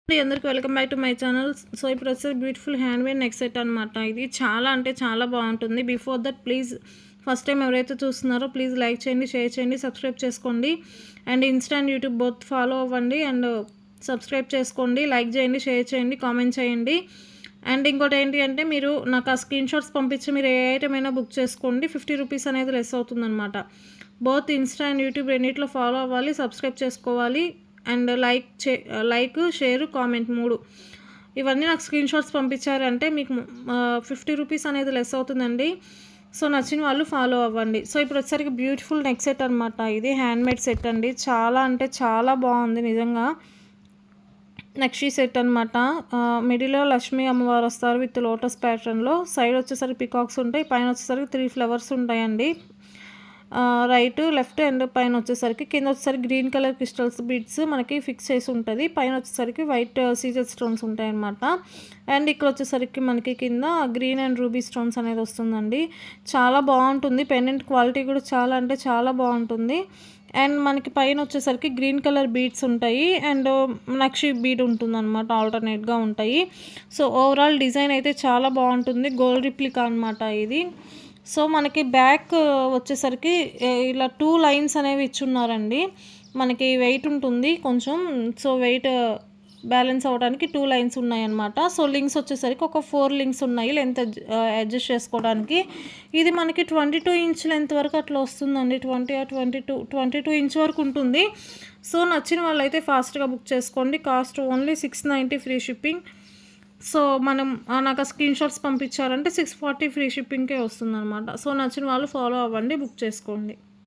అందరికి welcome back to my channel. So ఇప్పుడు వచ్చేసి బ్యూటిఫుల్ హ్యాండ్మేడ్ నెక్ సెట్ అనమాట. ఇది చాలా అంటే చాలా బాగుంటుంది. Before that please first time ఎవరైతే చూస్తున్నారో ప్లీజ్ లైక్ చేయండి, షేర్ చేయండి, సబ్స్క్రైబ్ చేసుకోండి. And Insta and YouTube both follow అవ్వండి అండ్ సబ్స్క్రైబ్ చేసుకోండి, లైక్ చేయండి, షేర్ చేయండి, కామెంట్ చేయండి. అండ్ ఇంకోటి ఏంటి అంటే మీరు నాకు ఆ స్క్రీన్ షాట్స్ పంపించి మీరు ఏ ఐటమ్ అయినా బుక్ చేసుకోండి, 50 రూపీస్ అనేది లెస్ అవుతుందన్నమాట. బోత్ ఇన్స్టా అండ్ యూట్యూబ్ రెండిట్లో ఫాలో అవ్వాలి, సబ్స్క్రైబ్ చేసుకోవాలి. అండ్ లైక్ షేర్ కామెంట్ 3 ఇవన్నీ నాకు స్క్రీన్ షాట్స్ పంపించారంటే మీకు 50 రూపీస్ అనేది లెస్ అవుతుందండి. సో నచ్చిన వాళ్ళు ఫాలో అవ్వండి. సో ఇప్పుడు వచ్చేసరికి బ్యూటిఫుల్ నెక్ సెట్ అనమాట. ఇది హ్యాండ్మేడ్ సెట్ అండి. చాలా అంటే చాలా బాగుంది నిజంగా. నక్షి సెట్ అనమాట. మిడిల్లో లక్ష్మీ అమ్మవారు వస్తారు విత్ లోటస్ ప్యాటర్న్లో. సైడ్ వచ్చేసరికి పికాక్స్ ఉంటాయి, పైన వచ్చేసరికి 3 ఫ్లవర్స్ ఉంటాయండి. రైట్ లెఫ్ట్ అండ్ పైన వచ్చేసరికి కింద వచ్చేసరికి గ్రీన్ కలర్ క్రిస్టల్స్ బీడ్స్ మనకి ఫిక్స్ చేసి ఉంటుంది. పైన వచ్చేసరికి వైట్ సీజర్ స్టోన్స్ ఉంటాయి అన్నమాట. అండ్ ఇక్కడ వచ్చేసరికి మనకి కింద గ్రీన్ అండ్ రూబీ స్టోన్స్ అనేది వస్తుందండి. చాలా బాగుంటుంది. పెండెంట్ క్వాలిటీ కూడా చాలా అంటే చాలా బాగుంటుంది. అండ్ మనకి పైన వచ్చేసరికి గ్రీన్ కలర్ బీడ్స్ ఉంటాయి అండ్ నక్షి బీడ్ ఉంటుంది అనమాట, ఆల్టర్నేట్గా ఉంటాయి. సో ఓవరాల్ డిజైన్ అయితే చాలా బాగుంటుంది. గోల్డ్ రిప్లికా అనమాట ఇది. సో మనకి బ్యాక్ వచ్చేసరికి ఇలా 2 లైన్స్ అనేవి ఇచ్చున్నారండి. మనకి వెయిట్ ఉంటుంది కొంచెం, సో వెయిట్ బ్యాలెన్స్ అవ్వడానికి 2 లైన్స్ ఉన్నాయన్నమాట. సో లింక్స్ వచ్చేసరికి ఒక 4 లింక్స్ ఉన్నాయి లెంత్ అడ్జస్ట్ చేసుకోవడానికి. ఇది మనకి 22 ఇంచ్ లెంత్ వరకు అట్లా వస్తుందండి. 22 ఇంచ్ వరకు ఉంటుంది. సో నచ్చిన వాళ్ళైతే ఫాస్ట్గా బుక్ చేసుకోండి. Cost only 690 free shipping. So మనం నాకు స్క్రీన్ షాట్స్ పంపించారంటే 640 ఫ్రీ షిప్పింగ్కే వస్తుందన్నమాట. సో నచ్చిన వాళ్ళు ఫాలో అవ్వండి, బుక్ చేసుకోండి.